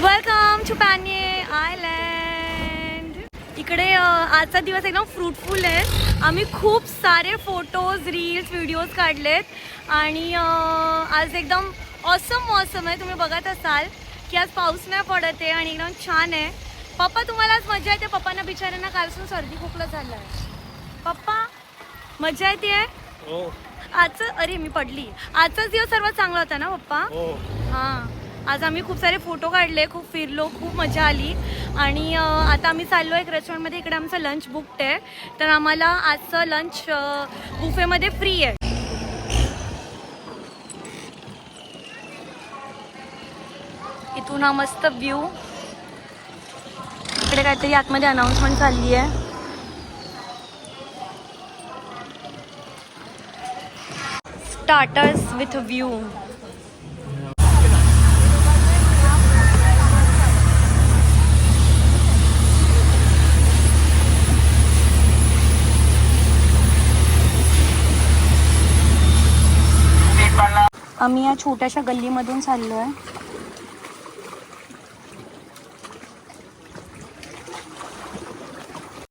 Welcome to पॅन्ये island. इकडे आजचा दिवस एकदम फ्रूटफुल आहे. आम्ही खूप सारे फोटोज, रील्स, व्हिडिओज काढलेत आणि आज एकदम ऑसम मौसम आहे. तुम्ही बघत असाल की आज पाऊस नाही पडत आहे आणि एकदम छान आहे. पप्पा तुम्हाला आज मजा येते? पप्पांना बिचाऱ्यांना कालपासून सर्दी खोकला झाला आहे. पप्पा मजा येते? हो. आजचं अरे मी पडली. आजचाच दिवस सर्वात चांगला होता ना पप्पा? हो. हां, आज आम्ही खूप सारे फोटो काढले, खूप फिरलो, खूप मजा आली आणि आता आम्ही चाललो एक रेस्टॉरंटमध्ये. इकडे आमचं लंच बुकड आहे, तर आम्हाला आजचं लंच बुफेमध्ये फ्री आहे. इथून हा मस्त व्ह्यू. इकडे काहीतरी आतमध्ये अनाउन्समेंट चालली आहे. Starters with view. आम्ही या छोट्याशा गल्लीमधून चाललो आहे.